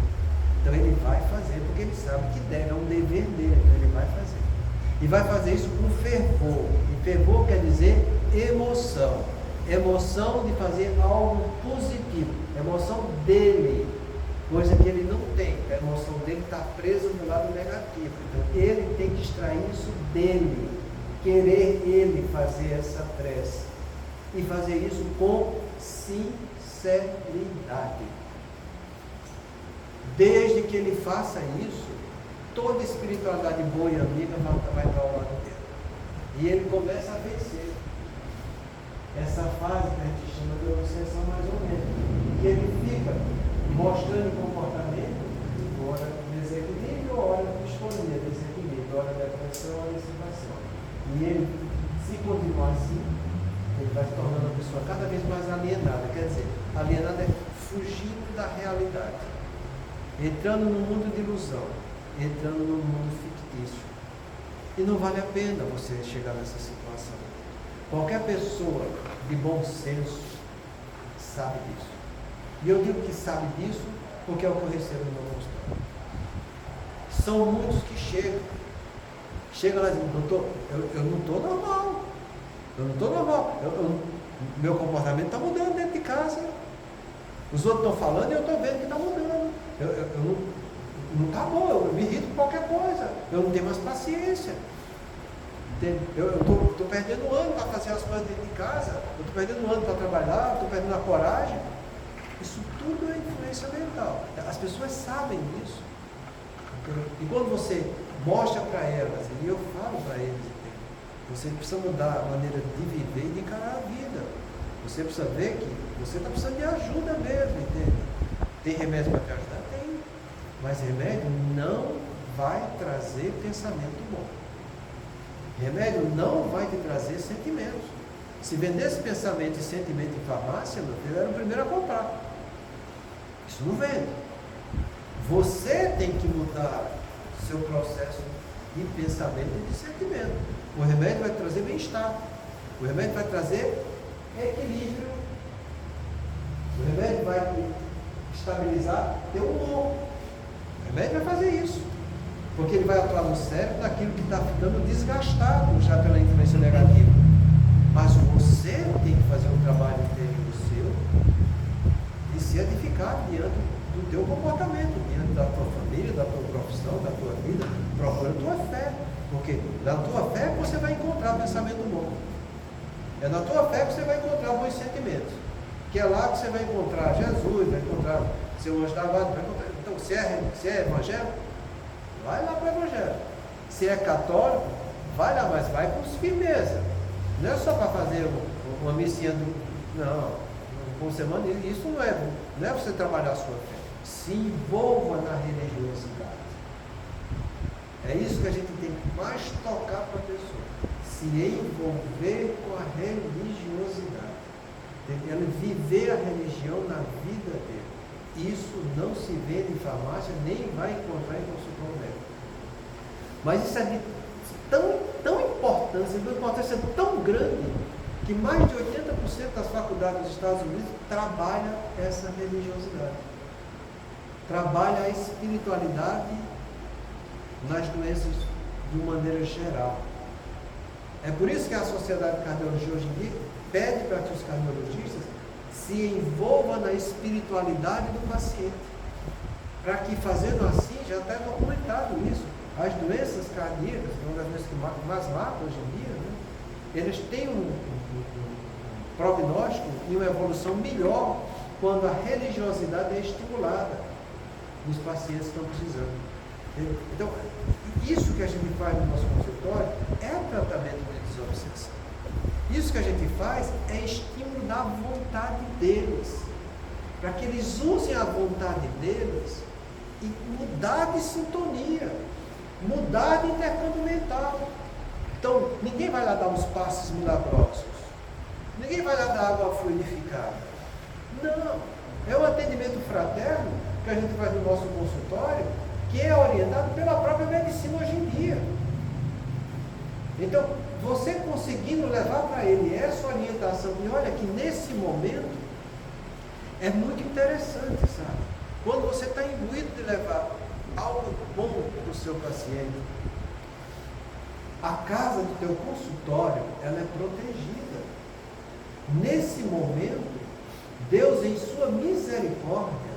Então ele vai fazer porque ele sabe que deve, é um dever dele, então ele vai fazer. E vai fazer isso com fervor. E fervor quer dizer emoção. Emoção de fazer algo positivo. Emoção dele, coisa que ele não tem. A emoção dele está presa no lado negativo. Então ele tem que extrair isso dele. Querer ele fazer essa prece. E fazer isso com sinceridade. Desde que ele faça isso, toda espiritualidade boa e amiga vai estar ao lado dele. E ele começa a vencer essa fase que a gente chama de obsessão, mais ou menos, que ele fica mostrando comportamento, ora desequilíbrio, ora distonia, desequilíbrio, ora depressão, ora excitação. E ele, se continuar assim, ele vai se tornando uma pessoa cada vez mais alienada. Quer dizer, alienada é fugindo da realidade, entrando no mundo de ilusão, entrando no mundo fictício. E não vale a pena você chegar nessa situação. Qualquer pessoa de bom senso sabe disso. E eu digo que sabe disso porque é o que eu recebo no meu consultório. São muitos que chegam lá e dizem: doutor, eu não estou normal. Eu não estou normal. Meu comportamento está mudando dentro de casa. Os outros estão falando e eu estou vendo que está mudando. Não está bom, eu me irrito com qualquer coisa. Eu não tenho mais paciência. Eu estou perdendo ano para fazer as coisas dentro de casa. Eu estou perdendo ano para trabalhar. Estou perdendo a coragem. Isso tudo é influência mental. As pessoas sabem disso. E quando você mostra para elas, e eu falo para eles, você precisa mudar a maneira de viver e de encarar a vida. Você precisa ver que você está precisando de ajuda mesmo, entende? Tem remédio para te ajudar? Tem. Mas remédio não vai trazer pensamento bom. Remédio não vai te trazer sentimentos. Se vendesse pensamento e sentimento em farmácia, meu filho, era o primeiro a comprar. Isso não vende. Você tem que mudar seu processo de pensamento e de sentimento. O remédio vai trazer bem-estar. O remédio vai trazer equilíbrio. O remédio vai estabilizar teu humor. O remédio vai fazer isso. Porque ele vai atuar no cérebro daquilo que está ficando desgastado já pela influência negativa. Mas você tem que fazer um trabalho interior seu e se edificar diante do teu comportamento, diante da tua família, da tua profissão, da tua vida. Procura a tua fé. Porque na tua fé você vai encontrar pensamento bom. É na tua fé que você vai encontrar bons sentimentos. Que é lá que você vai encontrar Jesus, vai encontrar seu anjo da guarda, vai encontrar. Então, se é evangélico, vai lá para o evangelho. Se é católico, vai lá, mas vai com firmeza. Não é só para fazer uma missinha por semana. Isso não é você trabalhar a sua fé. Se envolva na religiosidade. É isso que a gente tem que mais tocar para a pessoa. Se envolver com a religiosidade. Ele viver a religião na vida dele. Isso não se vende em farmácia, nem vai encontrar em consultório médico. Mas isso é de tão importante, uma importância tão grande, que mais de 80% das faculdades dos Estados Unidos trabalham essa religiosidade. Trabalha a espiritualidade nas doenças de uma maneira geral. É por isso que a Sociedade de Cardiologia hoje em dia pede para que os cardiologistas se envolvam na espiritualidade do paciente. Para que, fazendo assim, já está documentado isso. As doenças cardíacas, que é uma das doenças que mais matam hoje em dia, né? Eles têm um prognóstico e uma evolução melhor quando a religiosidade é estimulada nos pacientes que estão precisando. Então, isso que a gente faz no nosso consultório é tratamento de desobsessão. Isso que a gente faz é estímulo da vontade deles, para que eles usem a vontade deles e mudar de sintonia, mudar de intercâmbio mental. Então, ninguém vai lá dar uns passos milagrosos, ninguém vai lá dar água fluidificada. Não, é um atendimento fraterno que a gente faz no nosso consultório, que é orientado pela própria medicina hoje em dia. Então, você conseguindo levar para ele essa orientação, e olha que nesse momento é muito interessante, sabe? Quando você está imbuído de levar algo bom para o seu paciente, a casa do teu consultório, ela é protegida. Nesse momento, Deus, em sua misericórdia,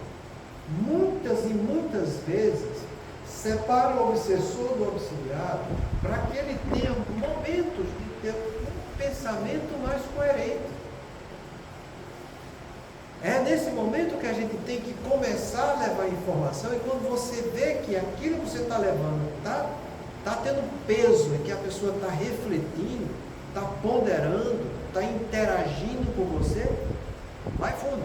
muitas e muitas vezes, separa o obsessor do auxiliado para que ele tenha momentos de ter um pensamento mais coerente. É nesse momento que a gente tem que começar a levar informação, e quando você vê que aquilo que você está levando está tendo peso, e que a pessoa está refletindo, está ponderando, está interagindo com você, vai fundo.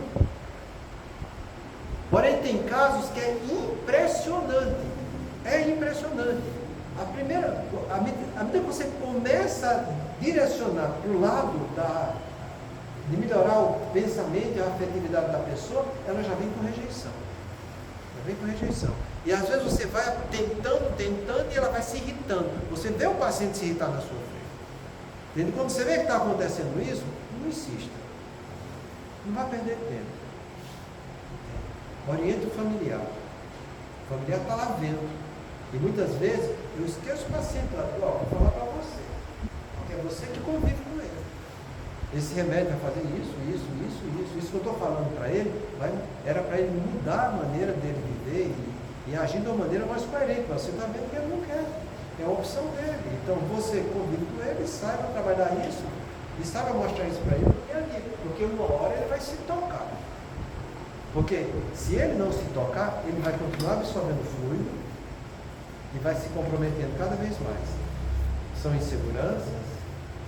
Porém, tem casos que é impressionante. É impressionante. À medida que você começa a direcionar para o lado de melhorar o pensamento e a afetividade da pessoa, ela já vem com rejeição. Já vem com rejeição. E às vezes você vai tentando, e ela vai se irritando. Você vê o paciente se irritar na sua frente. E quando você vê que está acontecendo isso, não insista. Não vai perder tempo. Oriente o familiar. O familiar está lá vendo. E muitas vezes eu esqueço o paciente lá, vou falar para você. Porque é você que convive com ele. Esse remédio vai fazer isso. Isso que eu estou falando para ele, era para ele mudar a maneira dele viver e agir de uma maneira mais coerente. Mas você está vendo que ele não quer. É a opção dele. Então você convive com ele, saiba trabalhar isso e saiba mostrar isso para ele no dia a dia. Porque uma hora ele vai se tocar. Porque se ele não se tocar, ele vai continuar absorvendo fluido e vai se comprometendo cada vez mais. São inseguranças,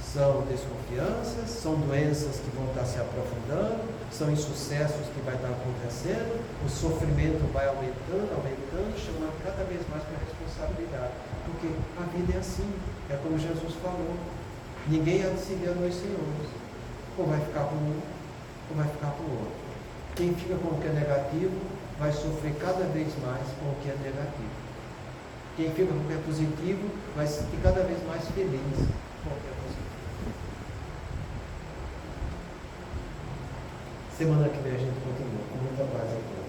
são desconfianças, são doenças que vão estar se aprofundando, são insucessos que vai estar acontecendo, o sofrimento vai aumentando, chamando cada vez mais para a responsabilidade. Porque a vida é assim, é como Jesus falou, ninguém há de servir a dois senhores, ou vai ficar para um, ou vai ficar para o outro. Quem fica com o que é negativo, vai sofrer cada vez mais com o que é negativo. Quem fica com o que é positivo, vai se sentir cada vez mais feliz com o que é positivo. Semana que vem a gente continua com muita paz a todos.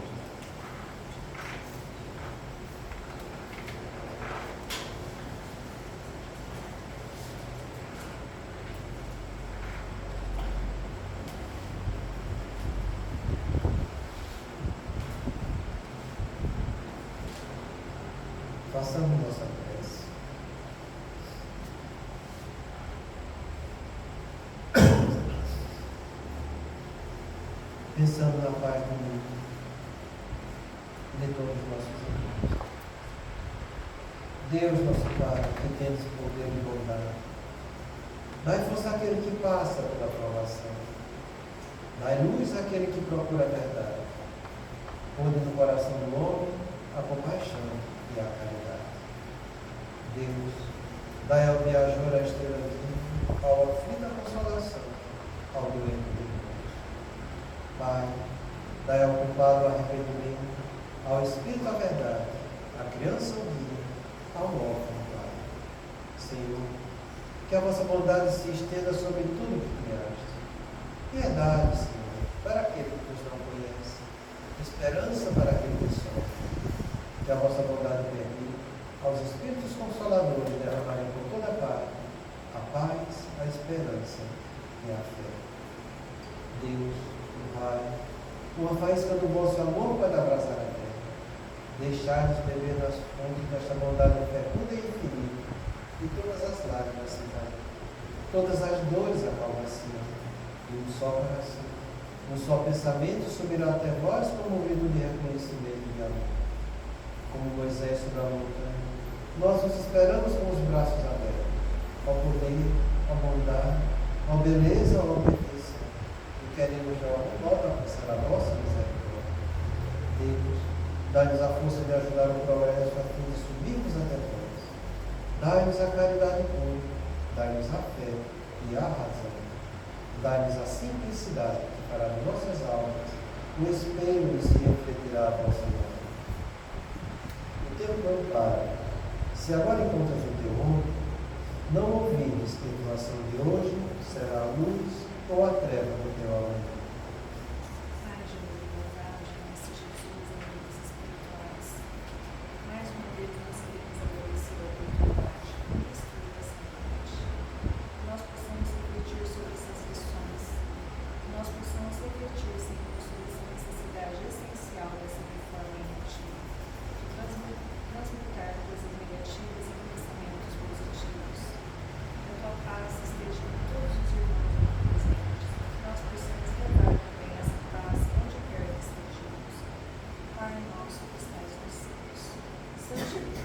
Façamos nossa prece. Pensando na paz do mundo e de todos os nossos irmãos. Deus, nosso Pai, que tens poder e bondade, dai força àquele que passa pela provação, dai luz àquele que procura a verdade, ponde no coração do homem a compaixão e a caridade. Deus, dai ao viajor a estrela viva, ao aflito a consolação, ao doente de Deus. Pai, dai ao culpado o arrependimento, ao Espírito a verdade, à criança o guia, ao órfão, Pai. Senhor, que a vossa bondade se estenda sobre tudo que criaste. Piedade, Senhor, para aquele que nos não conhece. Esperança para aquele que sofre. Que a vossa bondade permita aos Espíritos Consoladores derramarem por toda parte a paz, a esperança e a fé. Deus, o Pai, uma faísca do vosso amor pode abraçar a terra. Deixai-nos beber nas fontes desta bondade fecunda e infinita, e todas as lágrimas se caem, todas as dores acalmar-se-ão, e um só coração, um só pensamento subirá até vós comovido de reconhecimento e de amor. Como Moisés sobre a montanha, nós os esperamos com os braços abertos, ao poder, à bondade, à beleza, à obediência, e queremos de algum modo alcançar a vossa misericórdia. Deus, dai-nos a força de ajudar o progresso a fim de subirmos até vós. Dai-nos a caridade pura, dai-nos a fé e a razão. Dai-nos a simplicidade que fará de nossas almas o espelho de se refletirá a vossa imagem. O teu plano para, se agora encontras o teu ombro, não ouvides que a doação de hoje será a luz ou a treva do teu amanhã. Pai de bondade, Mestre Jesus, amigos espirituais, mais uma vez nós queremos agradecer a oportunidade de estudo dessa noite. Que nós possamos refletir sobre essas lições, que nós possamos refletir, Senhor, sobre essa necessidade essencial dessa reforma emotiva, de transmutar coisas negativas em pensamentos positivos. Que a tua paz esteja com todos os irmãos aqui presentes, que nós possamos levar também essa paz onde quer que estejamos. Pai nosso que estais nos céus, santificado